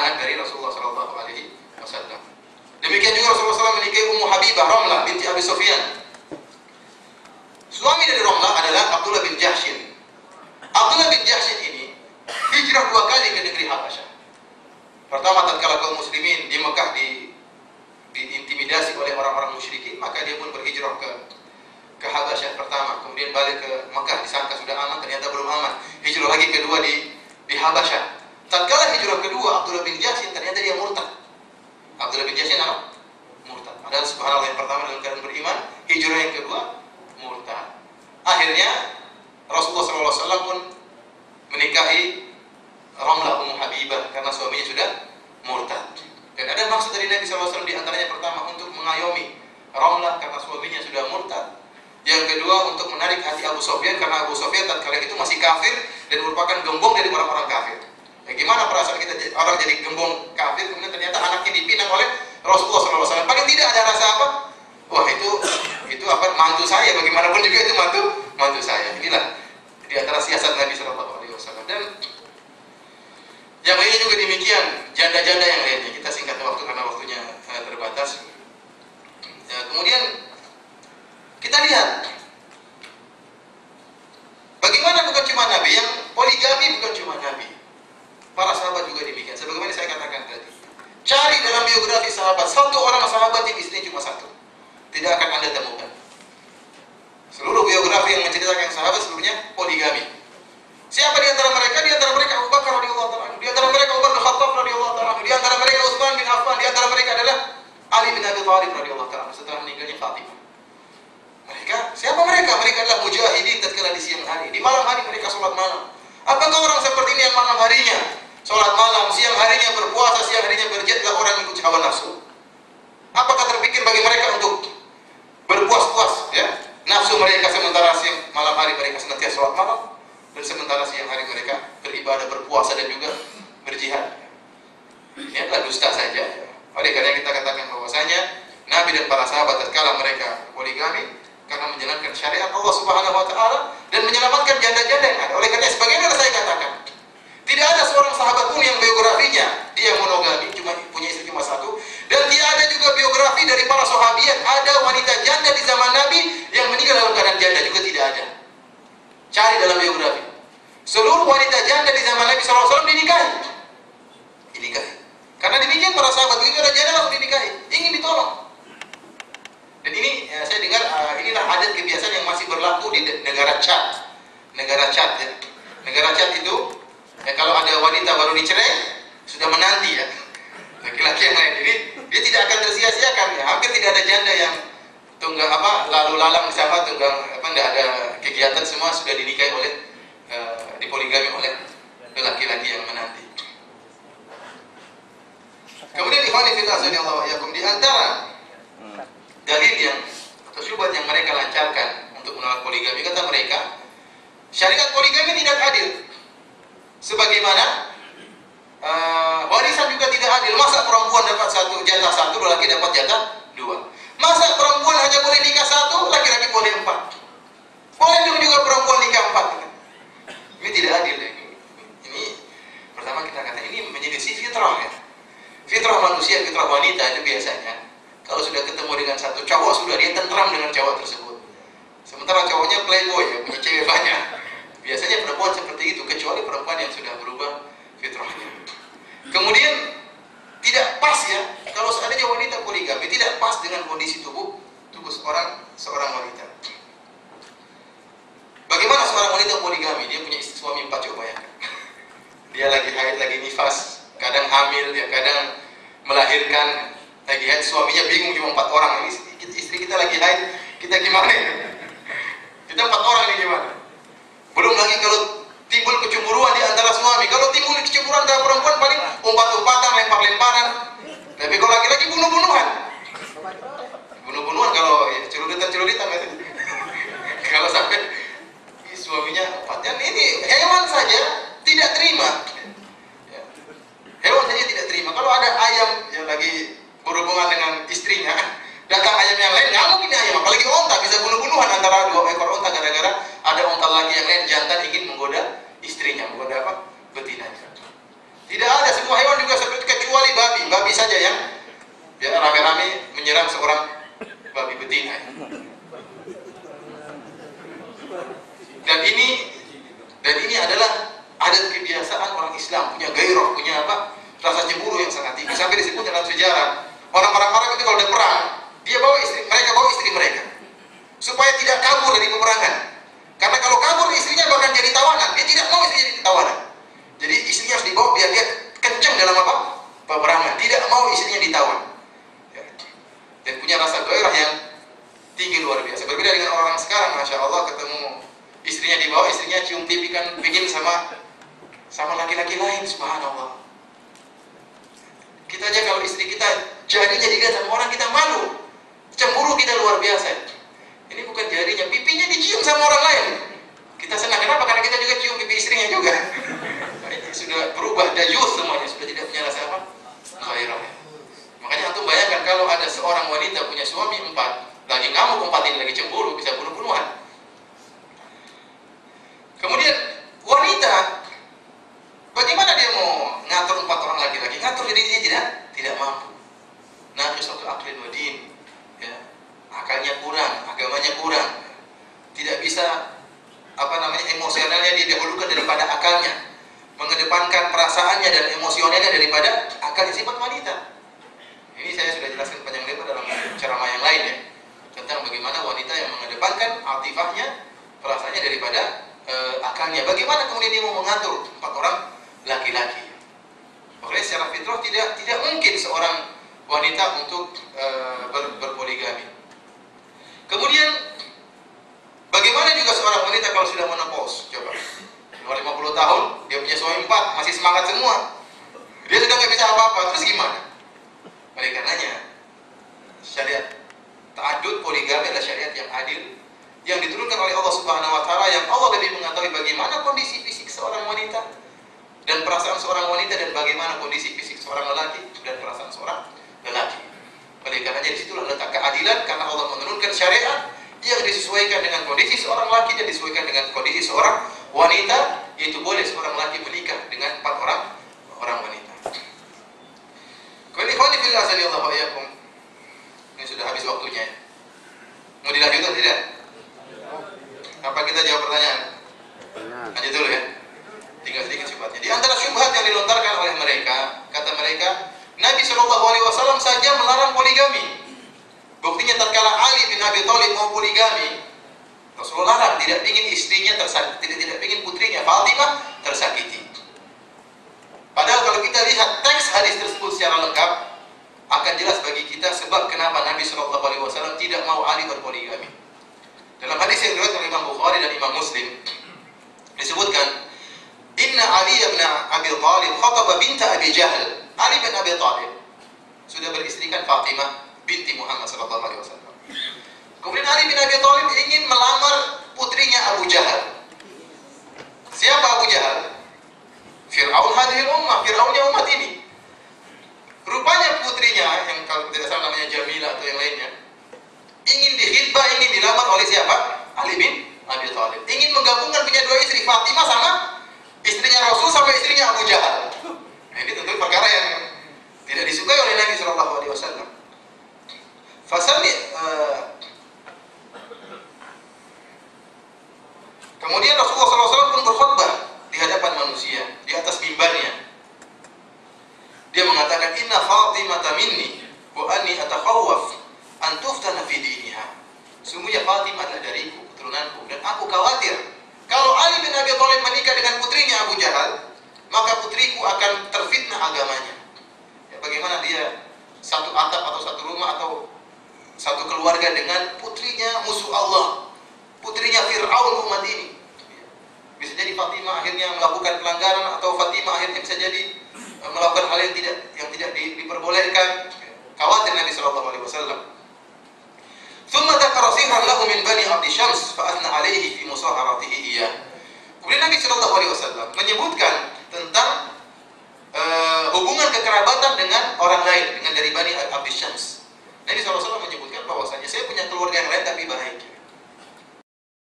anak dari Rasulullah Shallallahu Alaihi Wasallam. Demikian juga Rasulullah SAW menikahi Ummu Habibah Ramlah binti Abi Sufyan. Suami dari Ramlah adalah Abdullah bin Jahshin. Abdullah bin Jahshin ini hijrah 2 kali ke negeri Habasyah. Pertama tatkala kaum muslimin di Mekah diintimidasi oleh orang-orang musyrikin, maka dia pun berhijrah ke Habasyah pertama, kemudian balik ke Mekah disangka sudah aman, ternyata belum aman. Hijrah lagi kedua di Habasyah. Tatkala hijrah kedua Abdullah bin Jahshin ternyata dia murtad. Abdullah bin Jahshin apa? Murtad. Padahal subhanallah yang pertama dalam keadaan beriman, hijrah yang kedua murtad. Akhirnya Rasulullah SAW pun menikahi Ramlah Ummu Habibah karena suaminya sudah murtad. Dan ada maksud dari Nabi SAW di antaranya pertama untuk mengayomi Ramlah karena suaminya sudah murtad. Yang kedua untuk menarik hati Abu Sufyan karena Abu Sufyan tatkala itu masih kafir dan merupakan gembong dari orang-orang kafir. Bagaimana perasaan kita orang jadi gembong kafir kemudian ternyata anaknya dipinang oleh Rasulullah SAW. Paling tidak ada rasa apa? Wah itu apa? Mantu saya. Bagaimanapun juga itu mantu saya. Inilah di antara siasat Nabi SAW. Dan yang lainnya juga demikian, janda-janda yang lainnya. Kita singkat waktu karena waktunya terbatas. Ya, kemudian kita lihat bagaimana bukan cuma Nabi, yang poligami bukan cuma Nabi. Para sahabat juga demikian. Sebagaimana saya katakan tadi. Cari dalam biografi sahabat, satu orang sahabat yang istrinya cuma satu. Tidak akan Anda temukan. Seluruh biografi yang menceritakan sahabat seluruhnya poligami. Siapa di antara mereka? Di antara mereka Abu Bakar radhiyallahu ta'ala anhu, di antara mereka Umar bin Khattab radhiyallahu ta'ala anhu, di antara mereka Utsman bin Affan, di antara mereka adalah Ali bin Abi Thalib radhiyallahu ta'ala anhu setelah meninggalnya Fatimah. Siapa mereka? Mereka adalah mujahidin tatkala di siang hari. Di malam hari mereka sholat malam. Apakah orang seperti ini yang malam harinya sholat malam, siang harinya berpuasa, siang harinya berjihad adalah orang yang ikut hawa nafsu? Apakah terpikir bagi mereka untuk berpuas-puas ya nafsu mereka sementara siang malam hari mereka senantiasa sholat malam? Dan sementara siang hari mereka beribadah, berpuasa dan juga berjihad. Ini adalah dusta saja. Oleh karena kita katakan bahwasanya Nabi dan para sahabat tatkala mereka poligami karena menjalankan syariat Allah Subhanahu wa taala dan menyelamatkan janda-janda yang ada. Oleh karena sebagaimana saya katakan, tidak ada seorang sahabat pun yang biografinya dia monogami, cuma punya istri cuma satu, dan tidak ada juga biografi dari para sahabiat ada wanita janda di zaman Nabi yang meninggal dalam keadaan janda, juga tidak ada. Cari dalam biografi. Seluruh wanita janda di zaman Nabi SAW dinikahi. Karena demikian para sahabat begitu ada janda langsung dinikahi, ingin ditolong. Dan ini saya dengar inilah adat kebiasaan yang masih berlaku di negara Chad. Negara Chad ya. Negara Chad itu ya, kalau ada wanita baru dicerai sudah menanti ya laki-laki yang lain. Jadi dia tidak akan tersia-siakan ya. Hampir tidak ada janda yang tunggang lalu lalang sama tunggang tidak ada kegiatan, semua sudah dinikahi oleh dipoligami oleh laki-laki yang menanti. Kemudian ikhwani fillah Allah yakum, di antara dalil yang atau syubhat yang mereka lancarkan untuk menolak poligami, kata mereka syariat poligami tidak adil. Sebagaimana warisan juga tidak adil. Masa perempuan dapat jatah satu, laki dapat jatah dua? Masa perempuan hanya boleh nikah satu, laki-laki boleh 4? Boleh juga perempuan nikah 4? Ini tidak adil. Ini pertama kita kata ini menyelisih fitrah ya. Fitrah manusia, fitrah wanita itu biasanya kalau sudah ketemu dengan satu cowok sudah dia tentram dengan cowok tersebut. Sementara cowoknya playboy ya, punya cewek banyak. Biasanya perempuan seperti itu, kecuali perempuan yang sudah berubah fitrahnya. Kemudian tidak pas ya, kalau seandainya wanita poligami tidak pas dengan kondisi tubuh seorang wanita. Bagaimana seorang wanita poligami? Dia punya istri suami 4, coba bayangkan. Dia lagi haid, lagi nifas, kadang hamil, dia kadang melahirkan, lagi haid, suaminya bingung cuma 4 orang. Istri kita lagi haid, kita gimana ya? Kita 4 orang ini gimana? Belum lagi kalau timbul kecemburuan di antara suami. Kalau timbul kecemburuan antara perempuan paling umpat-umpatan, lempar-lemparan. Tapi kalau laki-laki bunuh-bunuhan. Bunuh-bunuhan kalau ya, celulitan-celulitan. Kalau sampai suaminya 4, dan ini hewan saja tidak terima. Ya. Hewan saja tidak terima. Kalau ada ayam yang lagi berhubungan dengan istrinya, datang ayam yang lain, nggak mungkin ayam. Apalagi onta bisa bunuh-bunuhan antara 2 ekor onta gara-gara ada onta lagi yang lain jantan ingin menggoda istrinya, menggoda apa? Betinanya. Tidak ada, semua hewan juga seperti ya rame-rame menyerang seorang babi betina. Dan ini adalah adat kebiasaan orang Islam, punya gairah, punya apa? Rasa cemburu yang sangat tinggi. Sampai disebut dalam sejarah, orang-orang Arab itu kalau ada perang, mereka bawa istri mereka supaya tidak kabur dari peperangan. Karena kalau kabur istrinya bahkan jadi tawanan. Dia tidak mau istrinya jadi tawanan. Jadi istrinya harus dibawa biar dia kencang dalam apa? Peperangan. Tidak mau istrinya ditawan. Ya. Dan punya rasa gairah yang tinggi luar biasa. Berbeda dengan orang sekarang, masya Allah, ketemu istrinya dibawa, istrinya cium pipi kan bikin sama laki-laki lain, subhanallah. Kita aja kalau istri kita jarinya dilihat sama orang, kita malu, cemburu kita luar biasa. Ini bukan jarinya, pipinya dicium sama orang lain, kita senang. Kenapa? Karena kita juga cium pipi istrinya juga. Nah, ini sudah berubah, dayuth semuanya, sudah tidak punya rasa apa? Gairah. Makanya antum bayangkan kalau ada seorang wanita punya suami 4, lagi ngamuk 4 ini lagi cemburu, bisa bunuh-bunuhan. Kemudian wanita, bagaimana dia mau ngatur 4 orang laki-laki? Ngatur diri dia tidak mampu. Naqisatu aqlin wa din, ya. Akalnya kurang, agamanya kurang. Tidak bisa emosionalnya dia dahulukan daripada akalnya. Mengedepankan perasaannya dan emosionalnya daripada akalnya, sifat wanita. Ini saya sudah jelaskan panjang lebar dalam ceramah yang lain ya, tentang bagaimana wanita yang mengedepankan atifahnya, perasaannya daripada akalnya. Bagaimana kemudian dia mau mengatur 4 orang laki-laki? Makanya secara fitrah tidak mungkin seorang wanita untuk berpoligami. Kemudian bagaimana juga seorang wanita kalau sudah menopause? Coba, 50 tahun dia punya suami 4, masih semangat semua, dia sudah nggak bisa apa-apa, terus gimana? Oleh karenanya syariat ta'addud poligami adalah syariat yang adil, yang diturunkan oleh Allah Subhanahu wa taala, yang Allah lebih mengetahui bagaimana kondisi fisik seorang wanita dan perasaan seorang wanita, dan bagaimana kondisi fisik seorang lelaki dan perasaan seorang lelaki. Oleh karenanya disitulah letak keadilan, karena Allah menurunkan syariat yang disesuaikan dengan kondisi seorang laki dan disesuaikan dengan kondisi seorang wanita, yaitu boleh seorang laki menikah dengan 4 orang wanita. Ikhwani fillah azanillahu wa iyyakum. Ini sudah habis waktunya. Mau dilanjutkan tidak? Apa kita jawab pertanyaan? Lanjut dulu ya. Tinggal sedikit syubhatnya. Di antara syubhat yang dilontarkan oleh mereka, kata mereka, Nabi SAW saja melarang poligami. Buktinya tatkala Ali bin Abi Thalib mau poligami, Rasulullah larang, tidak ingin istrinya tersakiti, tidak ingin putrinya Fatimah tersakiti. Padahal kalau kita lihat teks hadis tersebut secara lengkap, akan jelas bagi kita sebab kenapa Nabi SAW tidak mau Ali berpoligami. Dalam hadis yang diriwayatkan oleh Imam Bukhari dan Imam Muslim disebutkan, Inna Ali bin Abi Thalib khataba binta Abi Jahal. Ali bin Abi Thalib sudah beristrikan Fatimah binti Muhammad SAW. Kemudian Ali bin Abi Thalib ingin melamar putrinya Abu Jahal. Siapa Abu Jahal? Fir'aun hadhil ummah, Fir'aunnya umat ini. Rupanya putrinya, yang kalau tidak salah namanya Jamilah atau yang lainnya, ingin dihidbah, ingin dilamar oleh siapa? Ali bin Abi Thalib. Ingin menggabungkan punya 2 istri, Fatimah sama istrinya Rasul sama istrinya Abu Jahal. Nah, ini tentu perkara yang tidak disukai oleh Nabi SAW. Kemudian Rasulullah SAW pun berkhutbah di hadapan manusia, di atas mimbarnya. Dia mengatakan, Inna Fatimah minni wa anni atakhawwaf an tuftana fi diniha. Sungguhnya Fatimah adalah dariku, keturunanku, dan aku khawatir kalau Ali bin Abi Thalib menikah dengan putrinya Abu Jahal, maka putriku akan terfitnah agamanya. Ya, bagaimana dia satu atap atau satu rumah atau satu keluarga dengan putrinya musuh Allah, putrinya Fir'aun umat ini. Bisa jadi Fatimah akhirnya melakukan pelanggaran, atau Fatimah akhirnya bisa jadi melakukan hal yang tidak diperbolehkan. Khawatir Nabi SAW. Thumma dzakara sihran lahu min bani Abdi Syams fa athna alaihi fi musaharatihi iyyah. Kemudian Nabi SAW menyebutkan tentang hubungan kekerabatan dengan orang lain, dengan dari bani Abdi Syams. Nabi SAW menyebutkan bahwasanya saya punya keluarga yang lain tapi baik.